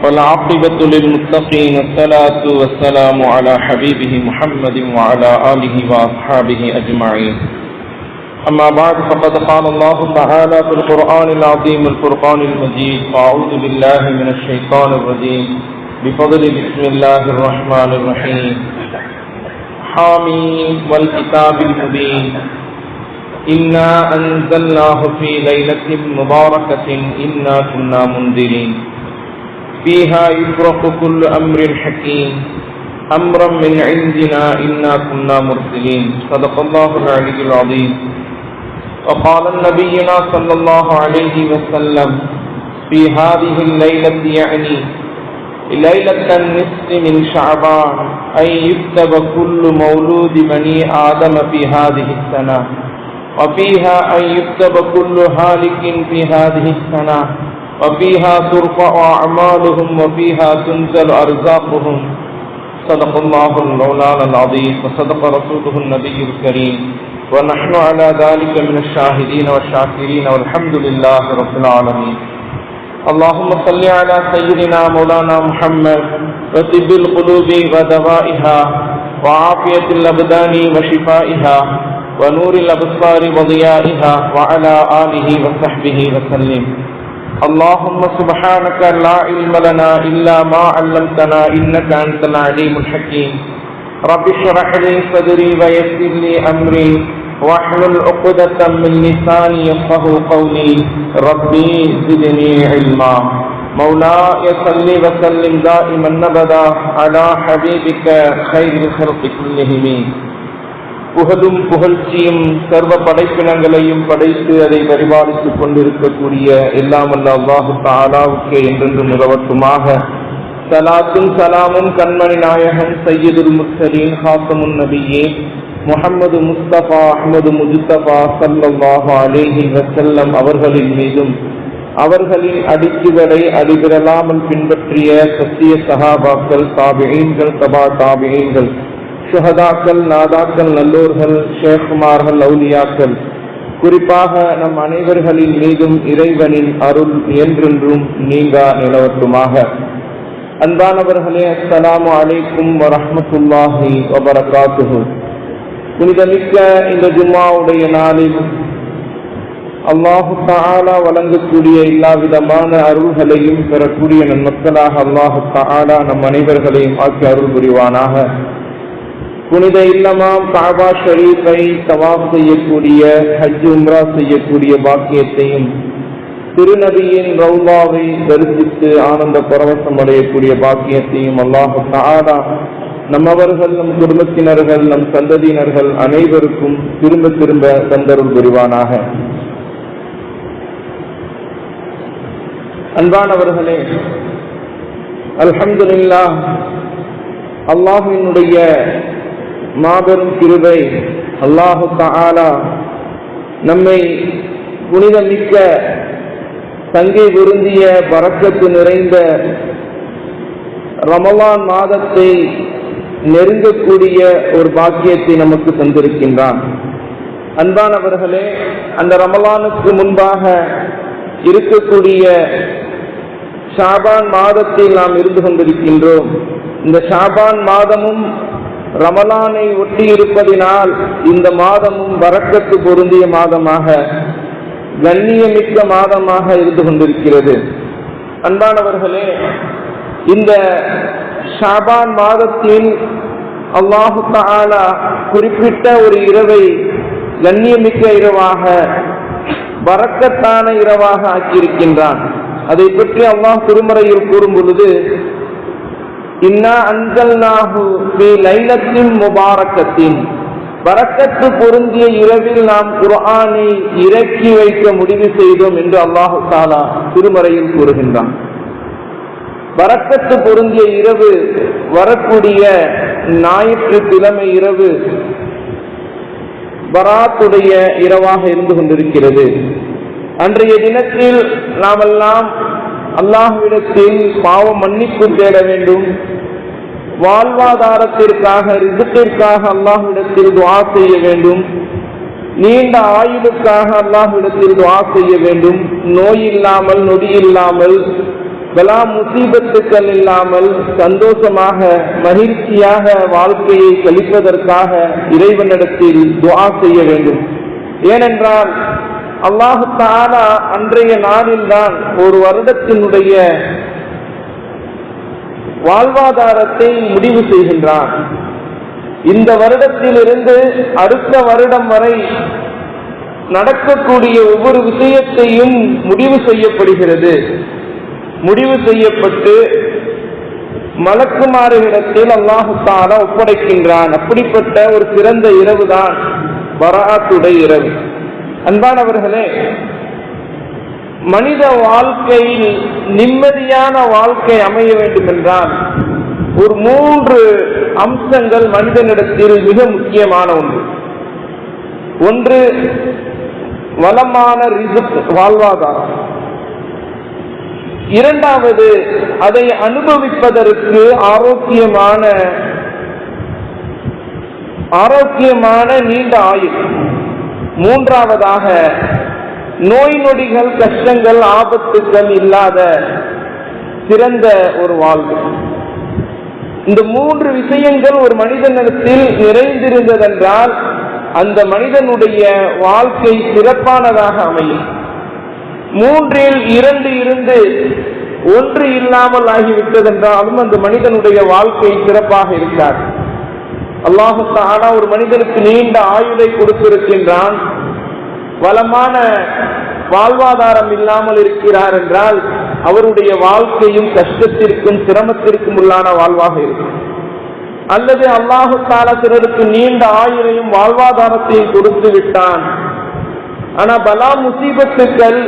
والعاقبة للمتقين والصلاة والسلام على حبيبه محمد وعلى آله وأصحابه أجمعين. أما بعد فقد قال الله تعالى في القرآن العظيم الفرقان المجيد: أعوذ بالله من الشيطان الرجيم بفضل بسم الله الرحمن الرحيم. حاميم والكتاب المبين إنا أنزلناه في ليلة مباركة إنا كنا منذرين فيها يفرق كل أمر حكيم أمرا من عندنا إنا كنا مرسلين. صدق الله العلي العظيم. وقال نبينا صلى الله عليه وسلم في هذه الليلة، يعني ليلة النصف من شعبان، أن يكتب كل مولود بني آدم في هذه السنة، وفيها أن يكتب كل هالك في هذه السنة، وفيها ترفع أعمالهم وفيها تنزل أرزاقهم. صدق الله المولانا العظيم وصدق رسوله النبي الكريم، ونحن على ذلك من الشاهدين والشاكرين، والحمد لله رب العالمين. اللهم صل على سيدنا مولانا محمد وطب القلوب ودوائها وعافية الأبدان وشفائها ونور الأبصار وضيائها وعلى آله وصحبه وسلم. اللهم سبحانك لا علم لنا إلا ما علمتنا إنك أنت العليم الحكيم. رب اشرح لي صدري ويسر لي أمري واحلل عقدة من لساني يفقهوا قولي. ربي زدني علما. مولاي صل وسلم دائما أبدا على حبيبك خير الخلق كلهم. புகழும் புகழ்ச்சியும் சர்வ படைப்பினங்களையும் படைத்து அதை பரிபாலித்துக் கொண்டிருக்கக்கூடிய எல்லாம் வல்ல அல்லாஹு தஆலாவுக்கு என்றென்றும் நிலவட்டுமாக. ஸலாத்தும் ஸலாமும் கண்மணி நாயகம் சய்யிதுல் முர்ஸலீன் ஹாத்தமுன் நபியீன் முஹம்மது முஸ்தபா அஹ்மது முஜ்தபா ஸல்லல்லாஹு அலைஹி வஸல்லம் அவர்களின் மீதும் அவர்களின் அடிச்சுவடை அடிபிரலாமல் பின்பற்றிய சத்திய சஹாபாக்கள், தாபிஈன்கள், தபா தாபிஈன்கள், ஷுஹதாக்கள், நாதாக்கள், நல்லோர்கள், ஷேகுமார்கள், அவுலியாக்கள், குறிப்பாக நம் அனைவர்களின் மீதும் இறைவனின் அருள் என்றென்றும் நீங்கா நிலவட்டுமாக. அன்பானவர்களே, அஸ்ஸலாமு அலைக்கும் வரஹ்மத்துல்லாஹி வபரகாத்துஹு. புனிதமிக்க இந்த ஜும்மாவுடைய நாளில் அல்லாஹு தஆலா வழங்கக்கூடிய எல்லா விதமான அருள்களையும் பெறக்கூடிய நன்மக்களாக அல்லாஹு தஆலா நம் அனைவர்களையும் ஆக்கி அருள் புரிவானாக. புனித இல்லமாம் காபா ஷரீஃபை தவாப் செய்யக்கூடிய, ஹஜ் உம்ரா செய்யக்கூடிய பாக்கியத்தையும், திருநபியின் ரௌலாவை தரிசித்து ஆனந்த பரவசம் அடையக்கூடிய பாக்கியத்தையும் அல்லாஹு தஆலா நம்மவர்கள், நம் குடும்பத்தினர்கள், நம் சந்ததியினர்கள் அனைவருக்கும் திரும்ப திரும்ப தந்தருள் புரிவானாக. அன்பானவர்களே, அல்ஹம்துலில்லாஹ், அல்லாஹ்வினுடைய மாபெரும் கிருபை, அல்லாஹு தஆலா நம்மை புனிதமிக்க சங்கை பொருந்திய பரக்கத்து நிறைந்த ரமலான் மாதத்தை நெருங்கக்கூடிய ஒரு பாக்கியத்தை நமக்கு தந்திருக்கின்றான். அன்பானவர்களே, அந்த ரமலானுக்கு முன்பாக இருக்கக்கூடிய ஷாபான் மாதத்தில் நாம் இருந்து கொண்டிருக்கின்றோம். இந்த ஷாபான் மாதமும் ரமலானை ஒட்டி இருப்பதினால் இந்த மாதமும் பரக்கத்து பொருந்திய மாதமாக, கண்ணியமிக்க மாதமாக இருந்து கொண்டிருக்கிறது. அன்பானவர்களே, இந்த ஷாபான் மாதத்தில் அல்லாஹு தஆலா குறிப்பிட்ட ஒரு இரவை கண்ணியமிக்க இரவாக, பரக்கத்தான இரவாக ஆக்கியிருக்கின்றான். அதை பற்றி அல்லாஹ் திருமறையில் கூறும் பொழுது, இன்னா அன்ஸல்நாஹு ஃபீ லைலத்தின் முபாரக்கத்தின், பரக்கத்து பொருந்திய இரவில் நாம் குர்ஆனை இறக்கி வைக்க முடிவு செய்தோம் என்று அல்லாஹு தஆலா திருமறையில் கூறுகின்றான். பரக்கத்து பொருந்திய இரவு வரக்கூடிய ஞாயிற்றுக்கிழமை இரவு பராத்துடைய இரவாக இருந்து கொண்டிருக்கிறது. அன்றைய தினத்தில் நாமெல்லாம் அல்லாஹ்விடத்தில் பாவ மன்னிப்பு தேட வேண்டும். வாழ்வாதாரத்திற்காக, ரிஸ்கிற்காக அல்லாஹ்விடத்தில் துஆ செய்ய வேண்டும். நீண்ட ஆயுளுக்காக அல்லாஹ்விடத்தில் துஆ செய்ய வேண்டும். நோய் இல்லாமல், நொடி இல்லாமல், பலா முசீபத்துக்கள் இல்லாமல் சந்தோஷமாக மகிழ்ச்சியாக வாழ்க்கையை கழிப்பதற்காக இறைவனிடத்தில் துஆ செய்ய வேண்டும். ஏனென்றால் அல்லாஹு தஆலா அன்றைய நாளில்தான் ஒரு வருடத்தினுடைய வாழ்வாதாரத்தை முடிவு செய்கின்றான். இந்த வருடத்திலிருந்து அடுத்த வருடம் வரை நடக்கக்கூடிய ஒவ்வொரு விஷயத்தையும் முடிவு செய்யப்படுகிறது. முடிவு செய்யப்பட்டு மலக்குமாரிடத்தில் அல்லாஹு தஆலா ஒப்படைக்கின்றான். அப்படிப்பட்ட ஒரு சிறந்த இரவு தான் பராத்துடைய இரவு. அன்பானவர்களே, மனித வாழ்க்கையில் நிம்மதியான வாழ்க்கை அமைய வேண்டும் என்றால் ஒரு 3 அம்சங்கள் மனிதனிடத்தில் மிக முக்கியமான ஒன்று. ஒன்று வளமான ரிஸ்க், வாழ்வாதாரம். இரண்டாவது அதை அனுபவிப்பதற்கு ஆரோக்கியமான நீண்ட ஆயுள். மூன்றாவதாக நோய் நொடிகள், கஷ்டங்கள், ஆபத்துக்கள் இல்லாத சிறந்த ஒரு வாழ்வு. இந்த 3 விஷயங்கள் ஒரு மனிதனிடத்தில் நிறைந்திருந்ததென்றால் அந்த மனிதனுடைய வாழ்க்கை சிறப்பானதாக அமையும். 3இல் 2 இருந்து 1 இல்லாமல் ஆகிவிட்டதென்றாலும் அந்த மனிதனுடைய வாழ்க்கை சிறப்பாக இருக்காது. அல்லாஹு தஆலா ஒரு மனிதனுக்கு நீண்ட ஆயுளை கொடுத்திருக்கின்றான். வளமான வாழ்வாதாரம் இல்லாமல் இருக்கிறார் என்றால் அவருடைய வாழ்க்கையும் கஷ்டத்திற்கும் சிரமத்திற்கும் உள்ளான வாழ்வாக இருக்கும். அல்லது அல்லாஹு தஆலா சிலருக்கு நீண்ட ஆயுளையும் வாழ்வாதாரத்தையும் கொடுத்து விட்டான். ஆனா பலா முசீபத்துக்கள்,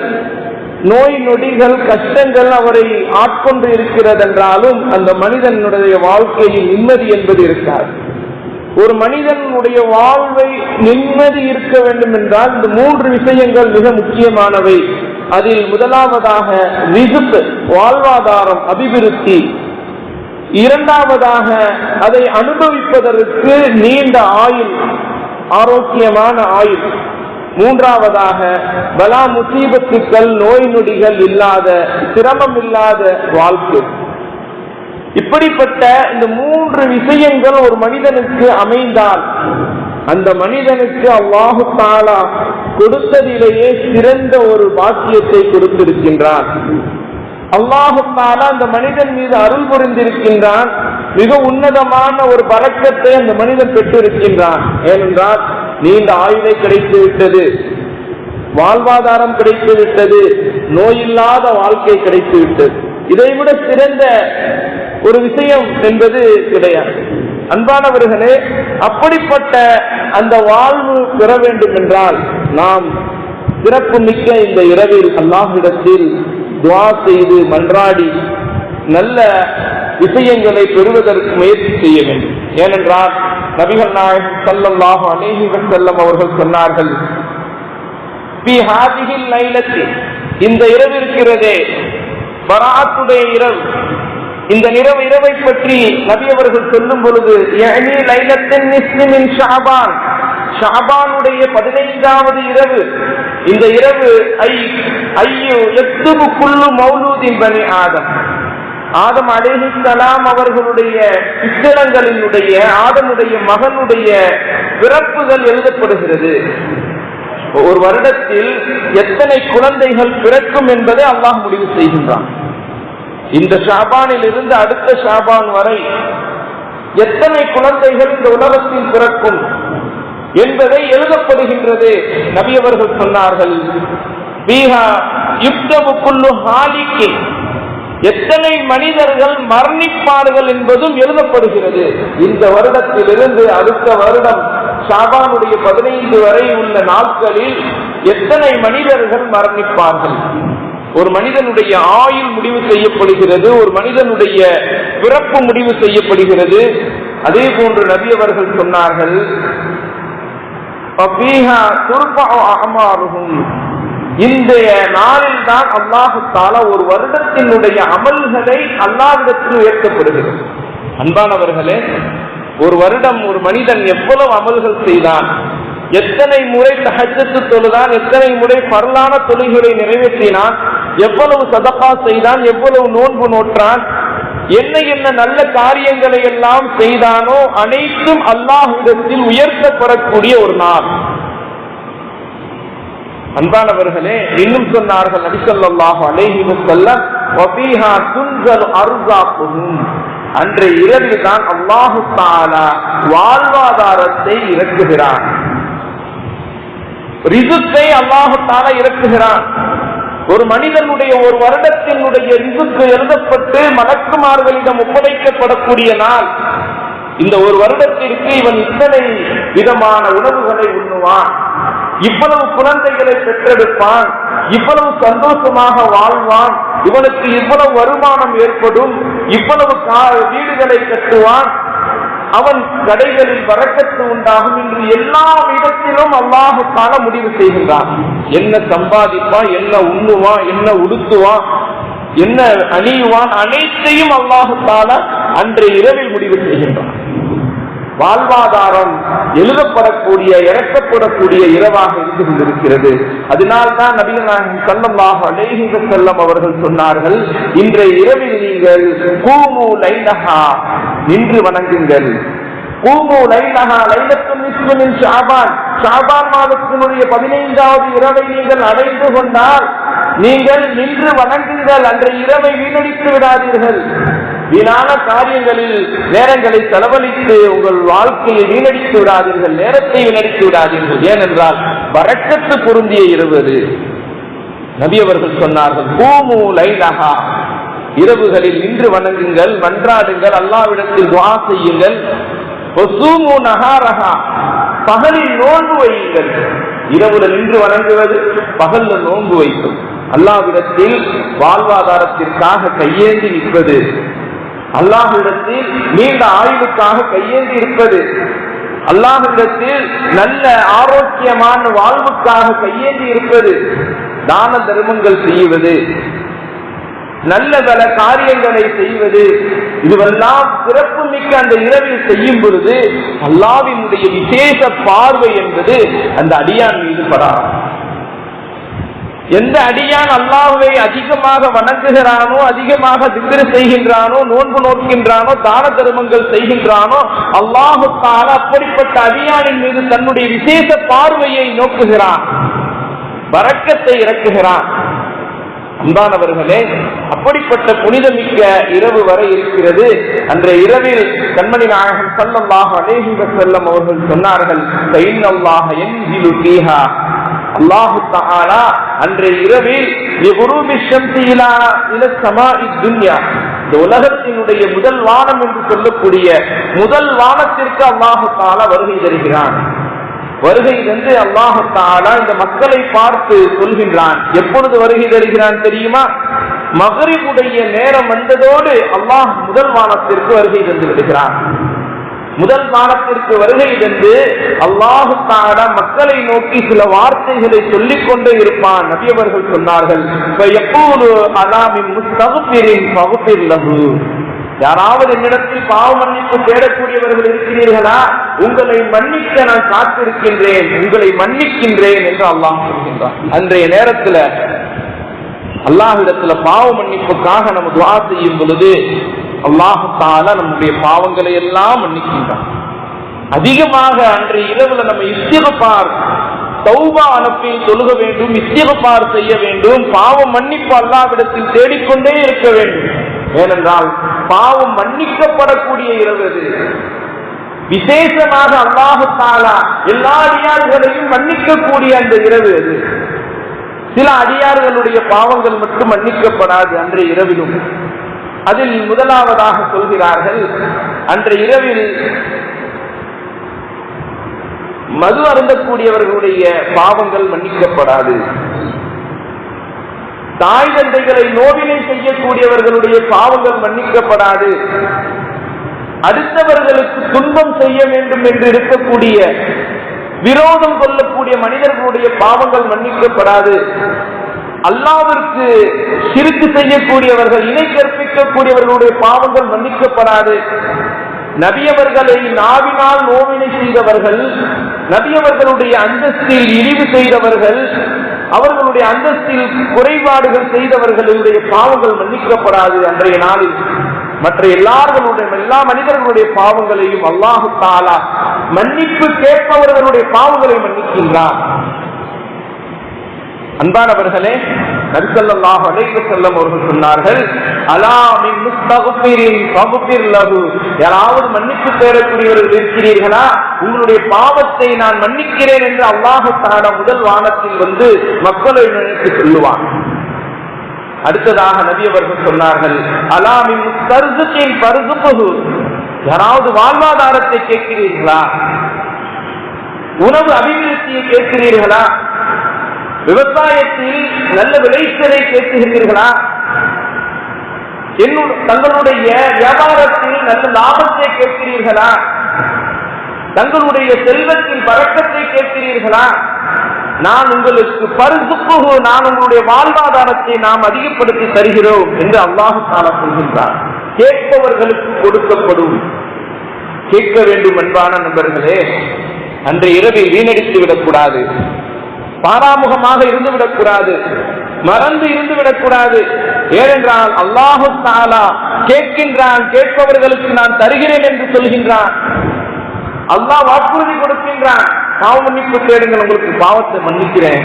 நோய் நொடிகள், கஷ்டங்கள் அவரை ஆட்கொண்டு இருக்கிறதென்றாலும் அந்த மனிதனுடைய வாழ்க்கையில் நிம்மதி என்பது இருக்காது. ஒரு மனிதனுடைய வாழ்வை நிம்மதி இருக்க வேண்டும் என்றால் இந்த 3 விஷயங்கள் மிக முக்கியமானவை. அதில் முதலாவதாக ரிஸ்க், வாழ்வாதாரம், அபிவிருத்தி. இரண்டாவதாக அதை அனுபவிப்பதற்கு நீண்ட ஆயுள், ஆரோக்கியமான ஆயுள். மூன்றாவதாக பலா முசீபத்துக்கள், நோய் நொடிகள் இல்லாத, சிரமம் இல்லாத வாழ்க்கை. இப்படிப்பட்ட இந்த 3 விஷயங்கள் ஒரு மனிதனுக்கு அமைந்தால் அந்த மனிதனுக்கு அல்லாஹு தஆலா கொடுத்ததிலேயே சிறந்த ஒரு பாக்கியத்தை கொடுத்திருக்கின்றான். அல்லாஹு தஆலா அந்த மனிதன் மீது அருள் புரிந்திருக்கின்றான். மிக உன்னதமான ஒரு பரக்கத்தை அந்த மனிதன் பெற்றிருக்கின்றான். ஏனென்றால் நீண்ட ஆயுளை கிடைத்து விட்டது, வாழ்வாதாரம் கிடைத்து விட்டது, நோயில்லாத வாழ்க்கை கிடைத்து விட்டது. இதைவிட சிறந்த ஒரு விஷயம் என்பது கிடையாது. அன்பானவர்களே, அப்படிப்பட்ட அந்த வாழ்வு பெற வேண்டும் என்றால் நாம் சிறப்பு மிக்க இந்த இரவில் அல்லாஹ்விடத்தில் துஆ செய்து மன்றாடி நல்ல விஷயங்களை பெறுவதற்கு முயற்சி செய்ய வேண்டும். ஏனென்றால் நபிகள் நாயகம் ஸல்லல்லாஹு அலைஹி வஸல்லம் அவர்கள் சொன்னார்கள், ஃபீ ஹாதிஹில் லைலத்தி, இந்த இரவு இருக்கிறதே பராத்துடைய இரவு, இந்த இரவை பற்றி நபி அவர்கள் சொல்லும் பொழுது யஅனி லைலத்தின் நிஸ்ஃபி மின் ஷஅபான், ஷஅபானுடைய 15வது இரவு. இந்த இரவு ஐயு யக்துபு குல்லு மௌலூதின் பனி ஆதம், ஆதம் அலைஹிஸ்ஸலாம் அவர்களுடைய பிச்சலங்களினுடைய, ஆதமுடைய மகனுடைய பிறப்புகள் எழுதப்படுகிறது. ஒரு வருடத்தில் எத்தனை குழந்தைகள் பிறக்கும் என்பதை அல்லாஹ் முடிவு செய்கின்றான். இந்த ஷாபானில் இருந்து அடுத்த ஷாபான் வரை எத்தனை குழந்தைகள் இந்த உலகத்தில் பிறக்கும் என்பதை எழுதப்படுகின்றது. நபி அவர்கள் சொன்னார்கள், பீஹா யுக்தபு குல்லு ஹாலிகின், எத்தனை மனிதர்கள் மரணிப்பார்கள் என்பதும் எழுதப்படுகிறது. இந்த வருடத்திலிருந்து அடுத்த வருடம் ஷாபானுடைய 15 வரை உள்ள நாட்களில் எத்தனை மனிதர்கள் மரணிப்பார்கள். ஒரு மனிதனுடைய ஆயுள் முடிவு செய்யப்படுகிறது, ஒரு மனிதனுடைய பிறப்பு முடிவு செய்யப்படுகிறது. அதே போன்று நபி அவர்கள் சொன்னார்கள், இந்த நாளில் தான் அல்லாஹு தஆலா ஒரு வருடத்தினுடைய அமல்களை அல்லாஹ்விடத்தில் உயர்த்தப்படுகிறது. அன்பானவர்களே, ஒரு வருடம் ஒரு மனிதன் எவ்வளவு அமல்கள் செய்தான், எத்தனை முறை தஹஜ்ஜத் தொழுதான், எத்தனை முறை ஃபர்லான தொழுகைகளை நிறைவேற்றினான், எவ்வளவு சதகா செய்தான், எவ்வளவு நோன்பு நோற்றான், என்ன என்ன நல்ல காரியங்களை எல்லாம் செய்தானோ அனைத்தும் அல்லாஹ்விடத்தில் உயர்த்தப்படக்கூடிய ஒரு நாள். அன்பானவர்களே, இன்னும் சொன்னார்கள் நபி ஸல்லல்லாஹு அலைஹி வஸல்லம், வஃபீஹா துன்ஸலு அர்ஸாகுஹும், அன்றைய இரவில் தான் அல்லாஹ் தஆலா வாழ்வாதாரத்தை இறக்குகிறான், ரிசுக்கை அல்லாஹ் தஆலா இறக்குகிறான். ஒரு மனிதனுடைய ஒரு வருடத்தினுடைய ரிசுக்கு எழுதப்பட்டு மலக்குமார்களிடம் ஒப்படைக்கப்படக்கூடிய நாள். இந்த ஒரு வருடத்திற்கு இவன் இத்தனை விதமான உணவுகளை உண்ணுவான், இவ்வளவு குழந்தைகளை பெற்றெடுப்பான், இவ்வளவு சந்தோஷமாக வாழ்வான், இவனுக்கு இவ்வளவு வருமானம் ஏற்படும், இவ்வளவு வீடுகளை கட்டுவான், அவன் கடைகளில் வரக்கத்து உண்டாகும் என்று எல்லா இடத்திலும் அல்லாஹ் தஆலா முடிவு செய்கின்றான். என்ன சம்பாதிப்பான், என்ன உண்ணுவான், என்ன உடுத்துவான், என்ன அணியுவான், அனைத்தையும் அல்லாஹ் தஆலா அன்றைய இரவில் முடிவு செய்கின்றான். வாழ்வாதாரம் எழுதப்படக்கூடிய இறக்கப்படக்கூடிய இரவாக இருந்து கொண்டிருக்கிறது. அதனால்தான் நபிகள் நாயகம் ஸல்லல்லாஹு அலைஹி வஸல்லம் அவர்கள் சொன்னார்கள், இன்றைய இரவில் நீங்கள் கூமு லைலஹா, நின்று வணங்குங்கள். கூமு லைலஹா, லைலத்துன் நிஸ்ஃபு மின் ஷஅபான், ஷஅபான் மாதத்தினுடைய 15வது இரவை நீங்கள் அடைந்து கொண்டால் நீங்கள் நின்று வணங்குங்கள், அன்றைய இரவை வீணடித்து விடாதீர்கள். வீணான காரியங்களில் நேரங்களை செலவழித்து உங்கள் வாழ்க்கையை வீணடித்து விடாதீர்கள், நேரத்தை வீணடித்து விடாதீர்கள். ஏனென்றால் பரக்கத்து பொருந்திய இரவு. நபி அவர்கள் சொன்னார்கள், கூமு லைலஹா, இரவுகளில் நின்று வணங்குங்கள், மன்றாடுங்கள், அல்லாஹ்விடத்தில் துஆ செய்யுங்கள். வஸூமு நஹாரஹா, பகலில் நோன்பு வையுங்கள். இரவுல நின்று வணங்குவது, பகல்ல நோன்பு வைக்கும். அல்லாஹ்விடத்தில் வாழ்வாதாரத்திற்காக கையேந்தி நிற்பது, அல்லாஹ்விடத்தில் நீண்ட ஆயுளுக்காக கையேந்தி இருப்பது, அல்லாஹ்விடத்தில் நல்ல ஆரோக்கியமான வாழ்வுக்காக கையேந்தி இருப்பது, தான தர்மங்கள் செய்வது, நல்ல பல காரியங்களை செய்வது, இதுவெல்லாம் சிறப்பு மிக்க அந்த இரவில் செய்யும் பொழுது அல்லாஹ்வினுடைய விசேஷ பார்வை என்பது அந்த அடியான் மீது படாது. எந்த அடியான் அல்லாஹ்வை அதிகமாக வணங்குகிறானோ, அதிகமாக திக்ர் செய்கின்றானோ, நோன்பு நோக்கின்றானோ, தான தர்மங்கள் செய்கின்றானோ, அல்லாஹ் தஆலா அப்படிப்பட்ட அடியானின் மீது தன்னுடைய விசேஷ பார்வையை நோக்குகிறான், பரக்கத்தை இறக்குகிறான். அன்பானவர்களே, அப்படிப்பட்ட புனிதமிக்க இரவு வரை இருக்கிறது. அன்றைய இரவில் கண்மணி நாயகம் ஸல்லல்லாஹு அலைஹி வஸல்லம் அவர்கள் சொன்னார்கள், ஃபைன்னல்லாஹ யன்ஸிலு ஃபீஹா, அல்லாஹ் தஆலா அன்றைய இரவில் லிகுரூபி ஷம்ஸி இலா ஸமாஇ துன்யா, இந்த உலகத்தினுடைய முதல் வானம் என்று சொல்லக்கூடிய முதல் வானத்திற்கு அல்லாஹ் தஆலா வருகை தருகிறான். வருகை தந்து அல்லாஹ் தஆலா இந்த மக்களை பார்த்து சொல்கின்றான். எப்பொழுது வருகை தருகிறான் தெரியுமா? மக்ரிபுடைய நேரம் வந்ததோடு அல்லாஹ் முதல் வானத்திற்கு வருகை தந்து விடுகிறான். முதல் வானத்திற்கு வருகை தந்து அல்லாஹ் தஆலா மக்களை நோக்கி சில வார்த்தைகளை சொல்லிக் கொண்டே இருப்பான். நபி அவர்கள் சொன்னார்கள், ஃபயக்கூலு அலா மின் முஸ்தக்பிரின் ஃபக்ஃபிர் லஹு, யாராவது என்னிடத்தில் பாவ மன்னிப்பு தேடக்கூடியவர்கள் இருக்கிறீர்களா? உங்களை மன்னிக்க நான் காத்திருக்கின்றேன், உங்களை மன்னிக்கின்றேன் என்று அல்லாஹ் சொல்கின்றான். அன்றைய நேரத்துல அல்லாஹ்விடத்துல பாவ மன்னிப்புக்காக நம்ம துஆ செய்யும் பொழுது அல்லாஹ் தஆலா நம்முடைய பாவங்களை எல்லாம் மன்னிக்கின்றான். அதிகமாக அன்றைய இரவுல நம்ம இஸ்திக்பார், தௌபா அனுப்பி தொழுக வேண்டும், இஸ்திக்பார் செய்ய வேண்டும், பாவ மன்னிப்பு அல்லாஹ்விடத்தில் தேடிக்கொண்டே இருக்க வேண்டும். ஏனென்றால் பாவம் மன்னிக்கப்படக்கூடிய இரவு அது. விசேஷமாக அல்லாஹ் தஆலா எல்லா அடியார்களையும் மன்னிக்கக்கூடிய அந்த இரவு அது. சில அடியார்களுடைய பாவங்கள் மட்டும் மன்னிக்கப்படாது அன்றைய இரவிலும். அதில் முதலாவதாக சொல்கிறார்கள், அன்றைய இரவில் மது அருந்தக்கூடியவர்களுடைய பாவங்கள் மன்னிக்கப்படாது. தாய் தந்தைகளை நோவினை செய்யக்கூடியவர்களுடைய பாவங்கள் மன்னிக்கப்படாது. அடுத்தவர்களுக்கு துன்பம் செய்ய வேண்டும் என்று இருக்கக்கூடிய, விரோதம் கொள்ளக்கூடிய மனிதர்களுடைய பாவங்கள் மன்னிக்கப்படாது. அல்லாஹ்விற்கு ஷிர்க் செய்யக்கூடியவர்கள், இணை கற்பிக்கக்கூடியவர்களுடைய பாவங்கள் மன்னிக்கப்படாது. நபியவர்களை நாவினால் நோவினை செய்தவர்கள், நபியவர்களுடைய அந்தஸ்தில் இழிவு செய்தவர்கள், அவர்களுடைய அந்தஸ்தில் குறைபாடுகள் செய்தவர்களுடைய பாவங்கள் மன்னிக்கப்படாது. அன்றைய நாளில் மற்ற எல்லா மனிதர்களுடைய பாவங்களையும் அல்லாஹு தஆலா மன்னிப்பு கேட்பவர்களுடைய பாவங்களை மன்னிக்கின்றார். அன்பானவர்களே, நபி ஸல்லல்லாஹு அலைஹி வஸல்லம் அவர்கள் சொன்னார்கள், அலா மின் முஸ்தக்பிரின் ஃபக்பிர் லஹு, யாராவது மன்னிப்பு தேடக்கூடியவர்கள் இருக்கிறீர்களா, உங்களுடைய பாவத்தை நான் மன்னிக்கிறேன் என்று அல்லாஹ் தஆலா முதல் வானத்தில் வந்து மக்களை நினைத்து சொல்லுவான். அடுத்ததாக நபி அவர்கள் சொன்னார்கள், அலா மின் முஸ்தர்ஸின் ஃபர்ஸுஹு, யாராவது வாழ்வாதாரத்தை கேட்கிறீர்களா, உணவு அபிவிருத்தியை கேட்கிறீர்களா, விவசாயத்தில் நல்ல விளைச்சலை கேட்கிறீர்களா, தங்களுடைய வியாபாரத்தில் நல்ல லாபத்தை கேட்கிறீர்களா, தங்களுடைய செல்வத்தில் பறக்கத்தை கேட்கிறீர்களா, நான் உங்களுக்கு பரிசுப்புகு, நான் உங்களுடைய வாழ்வாதாரத்தை நாம் அதிகப்படுத்தி தருகிறோம் என்று அல்லாஹ் தஆலா சொல்கின்றார். கேட்பவர்களுக்கு கொடுக்கப்படும். கேட்க வேண்டும். அன்பான நண்பர்களே, அன்றைய இரவில் வீணடித்து விடக்கூடாது, பாராமுகமாக இருந்துவிடக் கூடாது, மறந்து இருந்து விடக்கூடாது. ஏனென்றால் அல்லாஹு தஆலா கேட்கின்றான், கேட்பவர்களுக்கு நான் தருகிறேன் என்று சொல்கின்றான். அல்லாஹ் வாக்குறுதி கொடுக்கின்றான், பாவ மன்னிப்பு கேளுங்கள், உங்களுக்கு பாவத்தை மன்னிக்கிறேன்,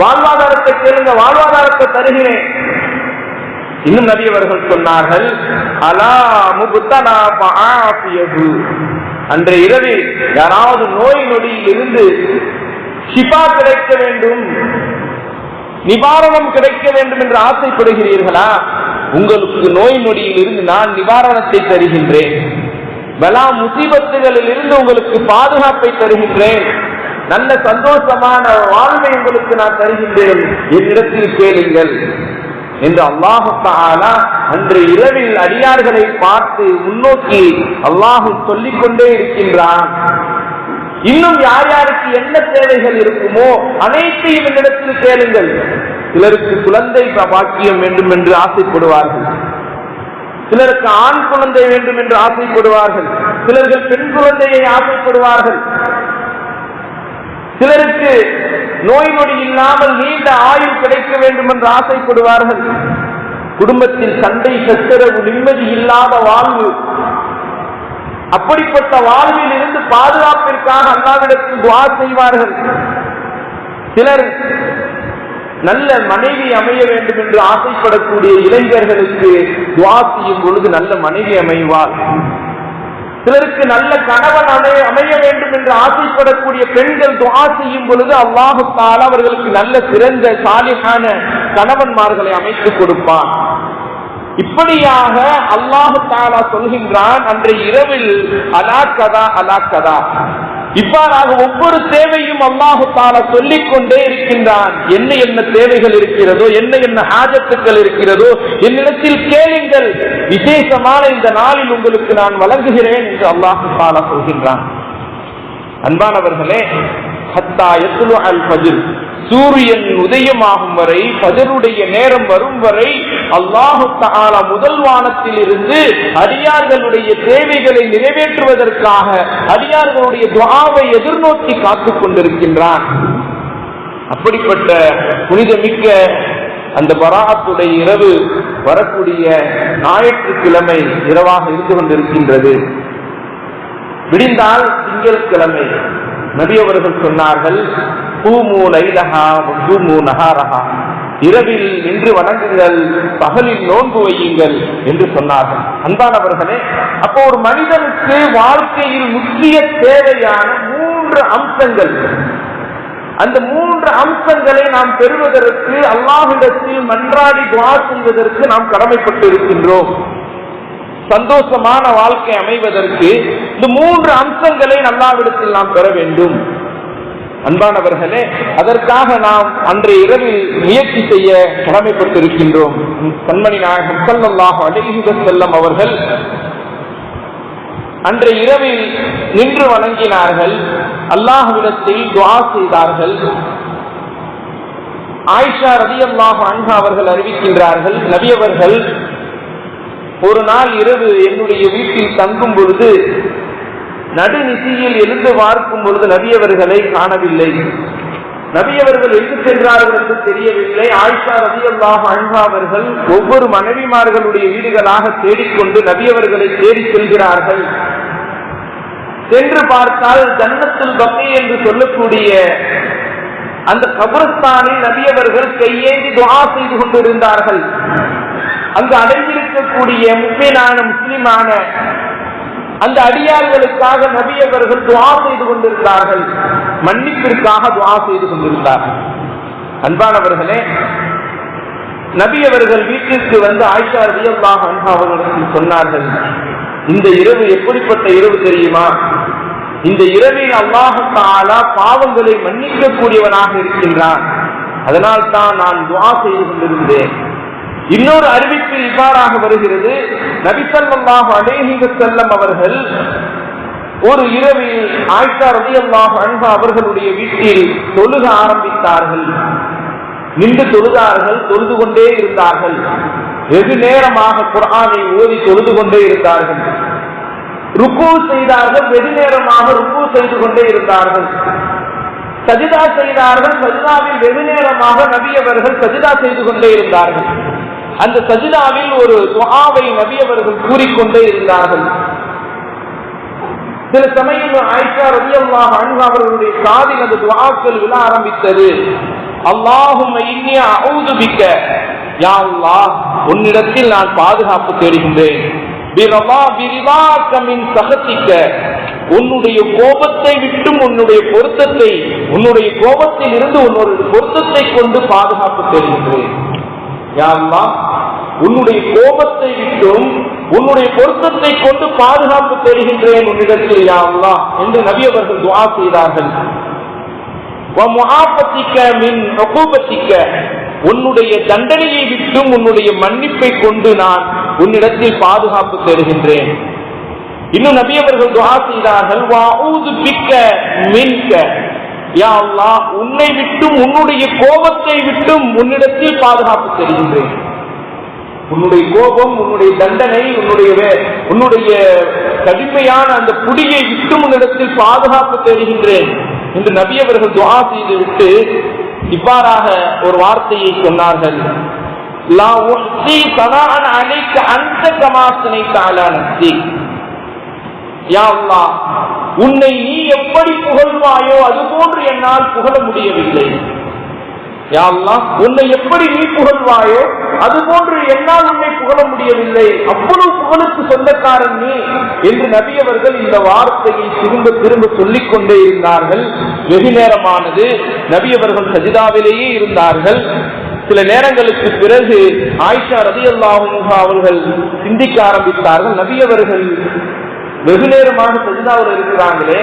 வாழ்வாதாரத்தை கேளுங்க, வாழ்வாதாரத்தை தருகிறேன். இன்னும் நபி அவர்கள் சொன்னார்கள், அலா முப்தலா ஃபஆஃபியஹு, அன்றைய இரவில் யாராவது நோய் நொடியில் இருந்து ஷிஃபா கிடைக்க வேண்டும், நிவாரணம் கிடைக்க வேண்டும் என்று ஆசைப்படுகிறீர்களா, உங்களுக்கு நோய் நொடியில் இருந்து நான் நிவாரணத்தை தருகின்றேன், பலா முசீபத்துகளில் இருந்து உங்களுக்கு பாதுகாப்பை தருகின்றேன், நல்ல சந்தோஷமான வாழ்வை உங்களுக்கு நான் தருகின்றேன், என்னிடத்தில் கேளுங்கள் என்று அல்லாஹ் தஆலா அன்று இரவில் அடியார்களை பார்த்து முன்னோக்கி அல்லாஹ் சொல்லிக் கொண்டே இருக்கின்றான். இன்னும் யார் யாருக்கு என்ன தேவைகள் இருக்குமோ அனைத்தையும் என்னிடத்தில் கேளுங்கள். சிலருக்கு குழந்தை பாக்கியம் வேண்டும் என்று ஆசைப்படுவார்கள், சிலருக்கு ஆண் குழந்தை வேண்டும் என்று ஆசைப்படுவார்கள், சிலர்கள் பெண் குழந்தையை ஆசைப்படுவார்கள், சிலருக்கு நோய் நொடி இல்லாமல் நீண்ட ஆயுள் கிடைக்க வேண்டும் என்று ஆசைப்படுவார்கள். குடும்பத்தில் சண்டை சச்சரவு, நிம்மதி இல்லாத வாழ்வு, அப்படிப்பட்ட வாழ்வில் இருந்து பாதுகாப்பிற்காக அல்லாஹ்விடத்தில் துஆ செய்வார்கள். சிலர் நல்ல மனைவி அமைய வேண்டும் என்று ஆசைப்படக்கூடிய இளைஞர்களுக்கு துஆ செய்யும் பொழுது நல்ல மனைவி அமைவார். சிலருக்கு நல்ல கணவன் அமைய வேண்டும் என்று ஆசைப்படக்கூடிய பெண்கள் துஆ செய்யும் பொழுது அல்லாஹ் தஆலா அவர்களுக்கு நல்ல சிறந்த சாலிஹான கணவன்மார்களை அமைத்துக் கொடுப்பான். இப்படியாக அல்லாஹ் தஆலா சொல்கின்றான், அன்றைய இரவில் அலாக்கதா அலாக்கதா, இவ்வாறாக ஒவ்வொரு தேவையும் அல்லாஹ் தஆலா சொல்லிக் கொண்டே இருக்கின்றான். என்ன என்ன தேவைகள் இருக்கிறதோ, என்ன என்ன ஹாஜத்துக்கள் இருக்கிறதோ என்னிடத்தில் கேளுங்கள், விசேஷமான இந்த நாளில் உங்களுக்கு நான் வழங்குகிறேன் என்று அல்லாஹ் தஆலா சொல்கின்றான். அன்பானவர்களே, ஹத்தா யத்லு அல் ஃபஜ்ர், சூரியன் உதயமாகும் வரை, ஃபஜ்ருடைய நேரம் வரும் வரை அல்லாஹ் தஆலா முதல் வானத்தில் இருந்து அடியார்களுடைய தேவைகளை நிறைவேற்றுவதற்காக அடியார்களுடைய துஆவை எதிர்நோக்கி காத்துக் கொண்டிருக்கின்றான். அப்படிப்பட்ட புனிதமிக்க அந்த பராஅத்துடைய இரவு வரக்கூடிய ஞாயிற்றுக்கிழமை இரவாக இருந்து கொண்டிருக்கின்றது. விடிந்தால் திங்கட்கிழமை. நபி அவர்கள் சொன்னார்கள், கூமு லைலஹா வஸூமு நஹாரஹா, இரவில் நின்று வணங்குங்கள், பகலில் நோன்பு வையுங்கள் என்று சொன்னார்கள். அன்பானவர்களே, அப்போ ஒரு மனிதனுக்கு வாழ்க்கையில் முக்கிய தேவையான 3 அம்சங்கள், அந்த 3 அம்சங்களை நாம் பெறுவதற்கு அல்லாஹ்விடத்தில் மன்றாடி துஆ செய்வதற்கு நாம் கடமைப்பட்டு இருக்கின்றோம். சந்தோஷமான வாழ்க்கை அமைவதற்கு இந்த 3 அம்சங்களை அல்லாஹ்விடத்தில் நாம் பெற வேண்டும். அன்பானவர்களே, அதற்காக நாம் அன்றைய இரவில் முயற்சி செய்ய கடமைப்பட்டிருக்கின்றோம். கண்மணி நாயகம் ஸல்லல்லாஹு அலைஹி வஸல்லம் அவர்கள் அன்றைய இரவில் நின்று வணங்கினார்கள், அல்லாஹ்விடத்தில் துஆ செய்தார்கள். ஆயிஷா ரலியல்லாஹு அன்ஹா அவர்கள் அறிவிக்கின்றார்கள், நபி அவர்கள் ஒரு நாள் இரவு என்னுடைய வீட்டில் தங்கும் பொழுது நடுநிசியில் எழுந்து பார்க்கும் பொழுது நபி அவர்களை காணவில்லை. நபி அவர்கள் எங்கு சென்றார்கள் என்று தெரியவில்லை. ஆயிஷா ரலியல்லாஹு அன்ஹா அவர்கள் ஒவ்வொரு மனைவிமார்களுடைய வீடுகளாக தேடிக்கொண்டு நபி அவர்களை தேடி செல்கிறார்கள். சென்று பார்த்தால் ஜன்னத்துல் பக்கீ என்று சொல்லக்கூடிய அந்த கபரஸ்தானில் நபி அவர்கள் கையேந்தி துஆ செய்து கொண்டிருந்தார்கள். அங்கு அடங்கியிருக்கக்கூடிய முஃமினான முஸ்லிமான அந்த அடியார்களுக்காக நபி அவர்கள் துஆ செய்து கொண்டிருந்தார்கள், மன்னிப்பிற்காக துஆ செய்து கொண்டிருந்தார்கள். அன்பானவர்களே, நபி அவர்கள் வீட்டிற்கு வந்து ஆயிஷா ரலியல்லாஹு அன்ஹா அவர்களுக்கு சொன்னார்கள், இந்த இரவு எப்படிப்பட்ட இரவு தெரியுமா? இந்த இரவில் அல்லாஹ் தஆலா பாவங்களை மன்னிக்க கூடியவனாக இருக்கின்றான். அதனால் தான் நான் துஆ செய்து கொண்டிருந்தேன். இன்னொரு அறிவிப்பில் இவ்வாறாக வருகிறது, நபி ஸல்லல்லாஹு அலைஹி வஸல்லம் அவர்கள் ஒரு இரவில் ஆயிஷா ரலியல்லாஹு அன்ஹா அவர்களுடைய வீட்டில் தொழுக ஆரம்பித்தார்கள். நின்று தொழுதார்கள், தொழுது கொண்டே இருந்தார்கள். வெகு நேரமாக குர்ஆனை ஓதி தொழுது கொண்டே இருந்தார்கள். ருக்கு செய்தார்கள், வெகு நேரமாக ருக்கு செய்து கொண்டே இருந்தார்கள். சஜிதா செய்தார்கள், சஜிதாவில் வெகு நேரமாக நபி அவர்கள் சஜிதா செய்து கொண்டே இருந்தார்கள். அந்த சஜிதாவில் ஒரு துஆவை நபி அவர்கள் கூறிக்கொண்டே இருந்தார்கள். சில சமயம் ஆயிஷா ரலியல்லாஹு அன்ஹா அவர்களுடைய காதில் அந்த துஆக்கள் விழ ஆரம்பித்தது. அல்லாஹும்ம இன்னி அஊது பிக்க, யா அல்லாஹ், உன்னிடத்தில் நான் பாதுகாப்பு தேடுகின்றேன். பிரிதாக மின் சகத்திக்க, உன்னுடைய கோபத்தை விட்டும் உன்னுடைய பொருத்தத்தை, உன்னுடைய கோபத்தில் இருந்து உன்னுடைய பொருத்தத்தை கொண்டு பாதுகாப்பு தேடுகின்றேன். யா அல்லாஹ், உன்னுடைய கோபத்தை விட்டும் உன்னுடைய பொருத்தத்தை கொண்டு பாதுகாப்பு தேடுகின்றேன் உன்னிடத்தில் யா அல்லாஹ் என்று நபி அவர்கள் துஆ செய்தார்கள். உன்னுடைய தண்டனையை விட்டும் உன்னுடைய மன்னிப்பை கொண்டு நான் உன்னிடத்தில் பாதுகாப்பு தேடுகின்றேன். இன்னும் நபி அவர்கள் துஆ செய்தார்கள், வஅஊது பிக்க மின்க, யா அல்லாஹ், உன்னை விட்டும் உன்னுடைய கோபத்தை விட்டும் உன்னிடத்தில் பாதுகாப்பு தேடுகின்றேன். உன்னுடைய கோபம், உன்னுடைய தண்டனை, உன்னுடைய கடுமையான அந்த புடியை விட்டும் உன்னிடத்தில் பாதுகாப்பு தேடுகின்றேன் என்று நபி அவர்கள் துஆ செய்து விட்டு இவ்வாறாக ஒரு வார்த்தையை சொன்னார்கள், லா உஹ்ஸி ஸனாஅன் அலைக அன்த கமா ஸனைத அலா நஃப்ஸி. யா அல்லாஹ், உன்னை நீ எப்படி புகழ்வாயோ அதுபோன்று என்னால் புகழ முடியவில்லை. யா அல்லாஹ், உன்னை எப்படி நீ புகழ்வாயோ அதுபோன்று என்னால் உன்னை புகழ முடியவில்லை. அவ்வளவு புகழுக்கு சொந்தக்காரன் நீ என்று நபி அவர்கள் இந்த வார்த்தையை திரும்ப திரும்ப சொல்லிக் கொண்டே இருந்தார்கள். வெகு நேரமானது நபி அவர்கள் சஜிதாவிலேயே இருந்தார்கள். சில நேரங்களுக்கு பிறகு ஆயிஷா ரலியல்லாஹு அன்ஹா அவர்கள் சிந்திக்க ஆரம்பித்தார்கள், நபி அவர்கள் வெகு நேரமாக சஜிதாவில் இருக்கிறாங்களே,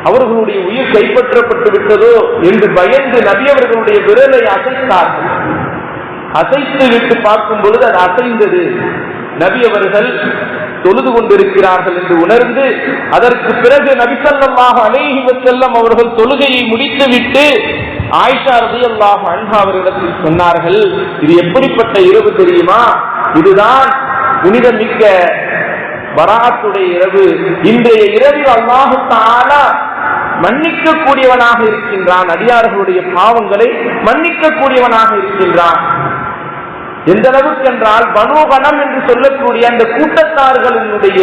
அவர்களுடைய உயிர் கைப்பற்றப்பட்டு விட்டதோ என்று பயந்து நபி அவர்களுடைய விரலை அசைத்தார்கள். அசைத்து விட்டு பார்க்கும் பொழுது அது அசைந்தது. நபி அவர்கள் தொழுது கொண்டிருக்கிறார்கள் என்று உணர்ந்து அதற்கு பிறகு நபி ஸல்லல்லாஹு அலைஹி வஸல்லம் அவர்கள் தொழுகையை முடித்துவிட்டு ஆயிஷா ரலியல்லாஹு அன்ஹா அவர்களிடத்தில் சொன்னார்கள், இது எப்படிப்பட்ட இரவு தெரியுமா? இதுதான் புனிதமிக்க பராத்துடைய இரவு. இன்றைய இரவில் அல்லாஹ் தஆலா மன்னிக்க கூடியவனாக இருக்கின்றான், அடியார்களுடைய பாவங்களை மன்னிக்க கூடியவனாக இருக்கின்றான். எந்த அளவுக்கு என்றால், பனு கனம் என்று சொல்லக்கூடிய அந்த கூட்டத்தார்களுடைய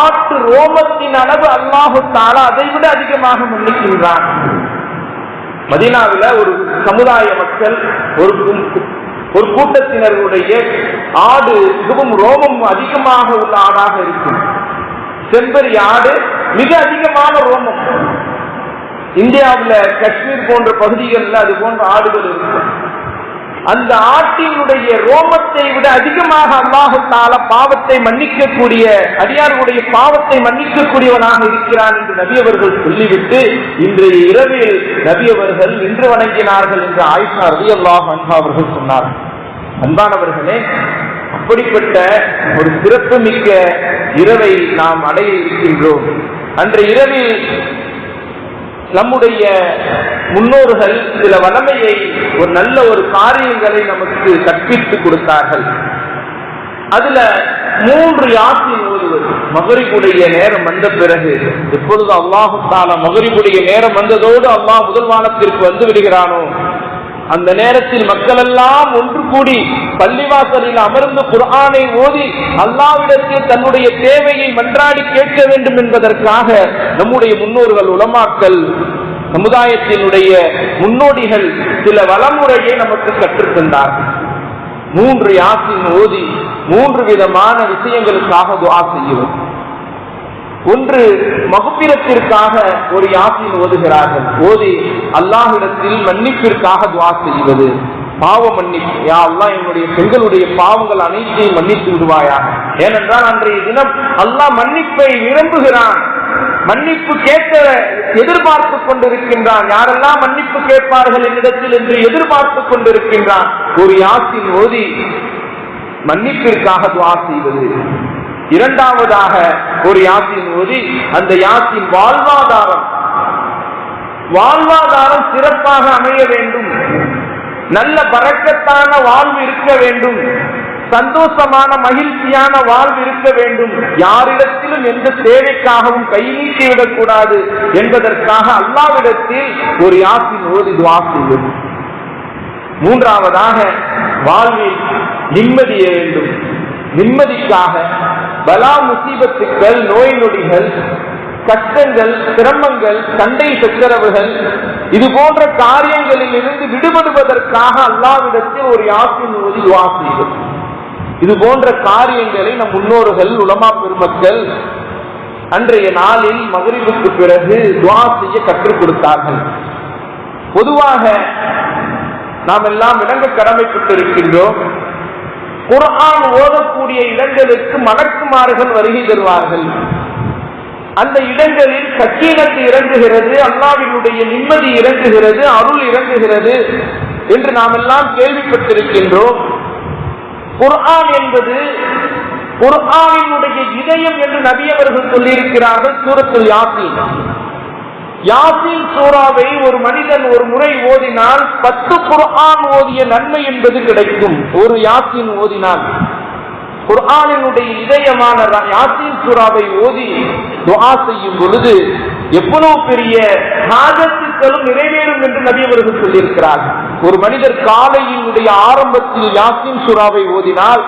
ஆட்டு ரோமத்தின் அளவு அல்லாஹ் தஆலா அதை விட அதிகமாக மன்னிக்கின்றான். மதீனாவில் ஒரு சமுதாய மக்கள், ஒரு கூட்டத்தினருடைய ஆடு மிகவும் ரோமம் அதிகமாக உள்ள ஆடாக இருக்கும். செம்பரி ஆடு மிக அதிகமான ரோமம். இந்தியாவில் காஷ்மீர் போன்ற பகுதிகளில் அது போன்ற ஆடுகள் இருக்கும். அந்த ஆட்டினுடைய ரோமத்தை விட அதிகமாக அல்லாஹ் தஆலா பாவத்தை மன்னிக்கக்கூடிய, அடியார்களுடைய பாவத்தை மன்னிக்கக்கூடியவனாக இருக்கிறான் என்று நபி அவர்கள் சொல்லிவிட்டு இன்றைய இரவில் நபி அவர்கள் நின்று வணங்கினார்கள் என்று ஆயிஷா ரலியல்லாஹு அன்ஹா அவர்கள் சொன்னார்கள். அன்பானவர்களே, அப்படிப்பட்ட ஒரு சிறப்பு மிக்க இரவை நாம் அடைய இருக்கின்றோம். அன்றைய இரவில் நம்முடைய முன்னோர்கள் சில வளமையை, ஒரு நல்ல ஒரு காரியங்களை நமக்கு கற்பித்து கொடுத்தார்கள். அதுல 3 யாசின் ஓதுவது. மகரிபுடைய நேரம் வந்த பிறகு, எப்பொழுது அல்லாஹு தஆலா மகரிபுடைய நேரம் வந்ததோடு அல்லாஹ் முதல் வானத்திற்கு வந்து விடுகிறானோ, அந்த நேரத்தில் மக்கள் எல்லாம் ஒன்று கூடி பள்ளிவாசலில் அமர்ந்து குர்ஆனை ஓதி அல்லாஹ்விடத்தில் தன்னுடைய தேவையை மன்றாடி கேட்க வேண்டும் என்பதற்காக நம்முடைய முன்னோர்கள், உலமாக்கள், சமுதாயத்தினுடைய முன்னோடிகள் சில வளமுறையை நமக்கு கற்றுத்தந்தார்கள். 3 யாசின் ஓதி 3 விதமான விஷயங்களுக்காக துஆ செய்கிறோம். ஒன்று, மக்ஃபிரத்திற்காக ஒரு யாசின் ஓதுகிறார்கள். ஓதி அல்லாஹ்விடத்தில் மன்னிப்பிற்காக துஆ செய்வது. பாவ மன்னிப்பு, யா அல்லாஹ் என்னுடைய பெண்களுடைய பாவங்கள் அனைத்தையும் மன்னித்து விடுவாயாக. ஏனென்றால் அன்றைய தினம் அல்லாஹ் மன்னிப்பை விரும்புகிறான், மன்னிப்பு கேட்க எதிர்பார்த்து கொண்டிருக்கின்றான். யாரெல்லாம் மன்னிப்பு கேட்பார்கள் என்னிடத்தில் என்று எதிர்பார்த்து கொண்டிருக்கின்றான். ஒரு யாசின் ஓதி மன்னிப்பிற்காக துஆ செய்வது. இரண்டாவதாக ஒரு யாசின் ஓதி அந்த யாசின் வாழ்வாதாரம் சிறப்பாக அமைய வேண்டும், நல்ல பரக்கத்தான வாழ்வு இருக்க வேண்டும், சந்தோஷமான மகிழ்ச்சியான வாழ்வு இருக்க வேண்டும், யாரிடத்திலும் எந்த தேவைக்காகவும் கை நீட்டிவிடக் கூடாது என்பதற்காக அல்லாஹ்விடத்தில் ஒரு யாசின் ஓதி துஆ செய்வது. மூன்றாவதாக வாழ்வில் நிம்மதி வேண்டும். நிம்மதிக்காக பலா முசீபத்துக்கள், நோய் நொடிகள், கஷ்டங்கள், சிரமங்கள், சண்டை சச்சரவுகள், இது போன்ற காரியங்களில் இருந்து விடுபடுவதற்காக அல்லாஹ்விடத்தில் ஒரு யாசின் ஓதி துஆ செய்வது. இது போன்ற காரியங்களை நம் முன்னோர்கள், உலமா பெருமக்கள் அன்றைய நாளில் மக்ரிபுக்கு பிறகு துஆ செய்ய கற்றுக் கொடுத்தார்கள். பொதுவாக நாம் எல்லாம் விளங்க கடமைப்பட்டிருக்கின்றோம். குர்ஆன் ஓதக்கூடிய இடங்களுக்கு மலக்குமார்கள் வருகை தருவார்கள். அந்த இடங்களில் சக்கீனத்து இறங்குகிறது, அல்லாஹ்வினுடைய நிம்மதி இறங்குகிறது, அருள் இறங்குகிறது என்று நாம் எல்லாம் கேள்விப்பட்டிருக்கின்றோம். குர்ஆன் என்பது குர்ஆனினுடைய இதயம் என்று நபி அவர்கள் சொல்லியிருக்கிறார்கள். சூரத்துல் யாசீன், யாசீன் சூராவை ஒரு மனிதன் ஒரு முறை ஓதினால் 10 குர்ஆன் ஓதிய நன்மை என்பது கிடைக்கும். ஒரு யாசீன் ஓதினால் குர்ஆனினுடைய இதயமான யாசீன் சூராவை ஓதி துஆ செய்யும் பொழுது எவ்வளவு பெரிய ஹாஜத்துக்களும் நிறைவேறும் என்று நபி அவர்கள் சொல்லியிருக்கிறார்கள். ஒரு மனிதர் காலையினுடைய ஆரம்பத்தில் யாசீன் சூராவை ஓதினால்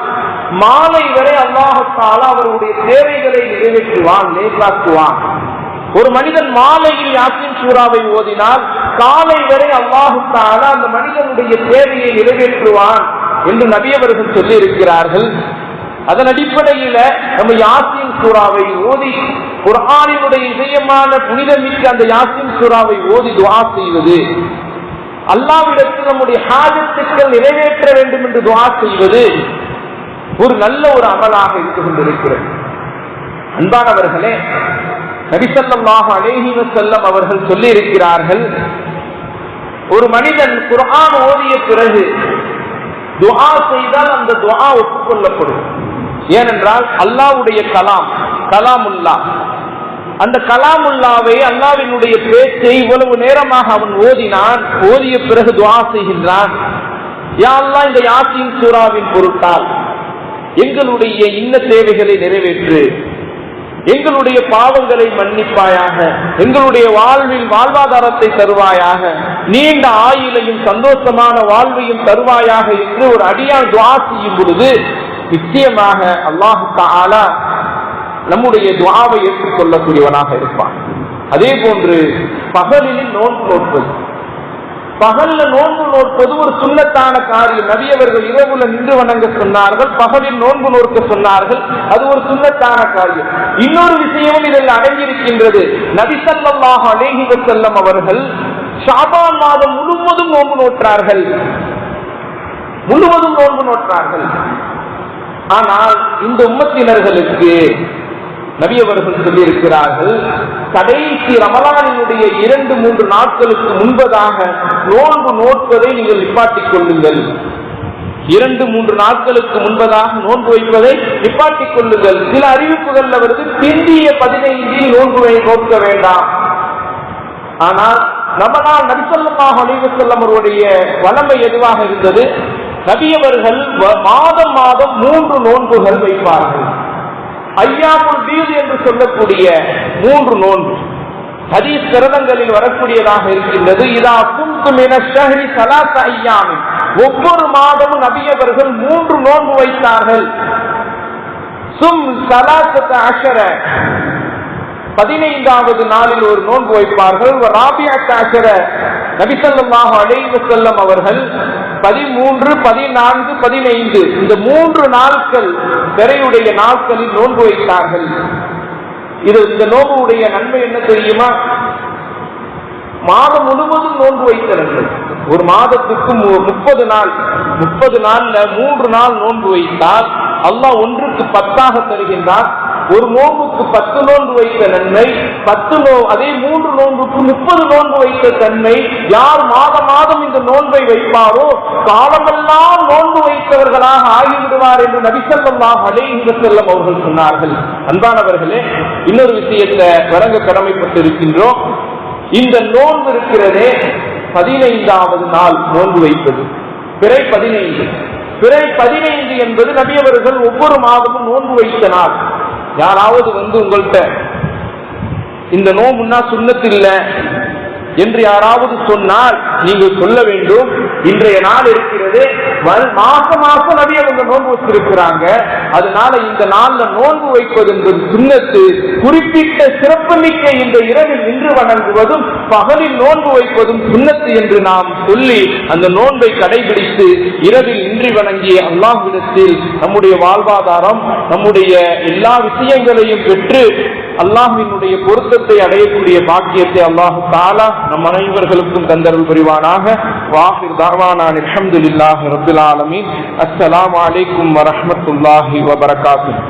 மாலை வரை அல்லாஹ் தஆலா அவருடைய தேவைகளை நிறைவேற்றுவான், லேசாக்குவான். ஒரு மனிதன் மாலையில் யாசீன் சூராவை ஓதினால் காலை வரை அல்லாஹ் தஆலா அந்த மனிதனுடைய தேவையை நிறைவேற்றுவான் என்று நபி அவர்கள் சொல்லி இருக்கிறார்கள். அதன் அடிப்படையில நம்ம யாசீன் சூராவை ஓதி குர்ஆனினுடைய இதயமான புனிதமிக்க அந்த யாசீன் சூராவை ஓதி துஆ செய்வது, அல்லாஹ்விடத்தில் நம்முடைய ஹாஜத்துக்கள் நிறைவேற்ற வேண்டும் என்று துஆ செய்வது ஒரு நல்ல ஒரு அமலாக இருந்து கொண்டிருக்கிறது. அன்பானவர்களே, நபி ஸல்லல்லாஹு அலைஹி வஸல்லம் அவர்கள் சொல்லி இருக்கிறார்கள், ஒரு மனிதன் குர்ஆன் ஓதிய பிறகு துஆ செய்தால் அந்த துஆ ஒப்புக்கொள்ளப்படும். ஏனென்றால் அல்லாஹ்வுடைய கலாமுல்லாஹ், அந்த கலாமுல்லாவை, அல்லாஹ்வினுடைய பேச்சை இவ்வளவு நேரமாக அவன் ஓதினான். ஓதிய பிறகு துஆ செய்கின்றான், யா அல்லாஹ் இந்த யாசீன் சூராவின் பொருட்டால் எங்களுடைய இன்ன தேவைகளை நிறைவேற்று, எங்களுடைய பாவங்களை மன்னிப்பாயாக, எங்களுடைய வாழ்வில் வாழ்வாதாரத்தை தருவாயாக, நீண்ட ஆயுளையும் சந்தோஷமான வாழ்வையும் தருவாயாக என்று ஒரு அடியான் துஆ செய்யும் பொழுது நிச்சயமாக அல்லாஹ் தஆலா நம்முடைய துஆவை ஏற்றுக்கொள்ளக்கூடியவனாக இருப்பான். அதே போன்று பகலில் நோன்பு நோற்பது, பகல்ல நோன்பு நோற்பது ஒரு சுன்னத்தான காரியம். நபி அவர்கள் இரவுல நின்று வணங்க சொன்னார்கள், பகலில் நோன்பு நோக்க சொன்னார்கள், அது ஒரு சுன்னத்தான காரியம். இன்னொரு விஷயமும் இதில் அடங்கியிருக்கின்றது. நபி ஸல்லல்லாஹு அலைஹி வஸல்லம் அவர்கள் ஷாபான் மாதம் முழுவதும் நோன்பு நோற்றார்கள். ஆனால் இந்த உம்மத்தினர்களுக்கு நபி அவர்கள் சொல்லியிருக்கிறார்கள், கடைசி ரமலானினுடைய 2-3 நாட்களுக்கு முன்பதாக நோன்பு நோட்பதை நீங்கள் நிப்பாட்டிக் கொள்ளுங்கள். 2-3 நாட்களுக்கு முன்பதாக நோன்பு வைப்பதை நிப்பாட்டிக் கொள்ளுங்கள். சில அறிவிப்புகள் வருது, பிந்திய 15 நோன்புவை நோக்க வேண்டாம். ஆனால் ரமலான் நபி ஸல்லல்லாஹு அலைஹி வஸல்லம் அவருடைய வளமை எதுவாக இருந்தது? நபி அவர்கள் மாதம் 3 நோன்புகள் வைப்பார்கள். ஐயாமுல் பீத் என்று சொல்லக்கூடிய 3 நோன்பு ஹதீஸ் கிரந்தங்களில் வரக்கூடியதாக இருக்கின்றது. இதா கும்து மின ஷஹ்ரி ஸலாஸ ஐயாமின், ஒவ்வொரு மாதமும் நபி அவர்கள் 3 நோன்பு வைத்தார்கள். சும் ஸலாஸத அஷர, 15வது நாளில் ஒரு நோன்பு வைப்பார்கள். ராபிஅத அஷர, நபி ஸல்லல்லாஹு அலைஹி வஸல்லம் அவர்கள் 13, 14, 15 இந்த 3 நாட்கள் பிறையுடைய நாட்களில் நோன்பு வைத்தார்கள். இந்த நோன்புடைய நன்மை என்ன தெரியுமா? மாதம் முழுவதும் நோன்பு வைத்தார்கள். ஒரு மாதத்துக்கு 30 நாள், 30 நாள்ல 3 நாள் நோன்பு வைத்தால் அல்லாஹ் ஒன்றுக்கு 10 தருகின்றான். ஒரு நோன்புக்கு 10 நோன்பு வைத்த நன்மை, அதே 3 நோன்புக்கு 30 நோன்பு வைத்த தன்மை. யார் மாதம் இந்த நோன்பை வைப்பாரோ காலமெல்லாம் நோன்பு வைத்தவர்களாக ஆகிவிடுவார் என்று நபி ஸல்லல்லாஹு அலைஹி வஸல்லம் அவர்கள் சொன்னார்கள். அன்பானவர்களே, இன்னொரு விஷயத்தை வழங்க கடமைப்பட்டிருக்கின்றோம். இந்த நோன்பு இருக்கிறதே 15வது நாள் நோன்பு வைப்பது, பிறை 15. பிறை 15 என்பது நபி அவர்கள் ஒவ்வொரு மாதமும் நோன்பு வைத்த நாள். யாராவது உங்கள்கிட்ட இந்த நோம்புன்னா சுன்னத்து இல்லை என்று யாராவது சொன்னால் நீங்கள் சொல்ல வேண்டும், இன்றைய நாள் இருக்கிறது, மாசம் நபி அவங்க நோன்பு வச்சிருக்கிறாங்க, அதனால இந்த நாள்ல நோன்பு வைப்பது என்பது சுன்னத்து. குறிப்பிட்ட சிறப்புமிக்க இந்த இரவில் நின்று வணங்குவதும் பகலில் நோன்பு வைப்பதும் சுன்னத்து என்று நாம் சொல்லி அந்த நோன்பை கடைபிடித்து இரவில் நின்று வணங்கிய அல்லாஹ்விடத்தில் நம்முடைய வாழ்வாதாரம், நம்முடைய எல்லா விஷயங்களையும் பெற்று அல்லாஹ்வினுடைய பொருத்தத்தை அடையக்கூடிய பாக்கியத்தை அல்லாஹ் தஆலா நம் அனைவர்களுக்கும் தந்தருள் புரிவானாக. வாஹிர் தஅவானா அல்ஹம்துலில்லாஹி ரப்பில் ஆலமீன். அஸ்ஸலாமு அலைக்கும் வரஹ்மத்துல்லாஹி வபரகாத்துஹு.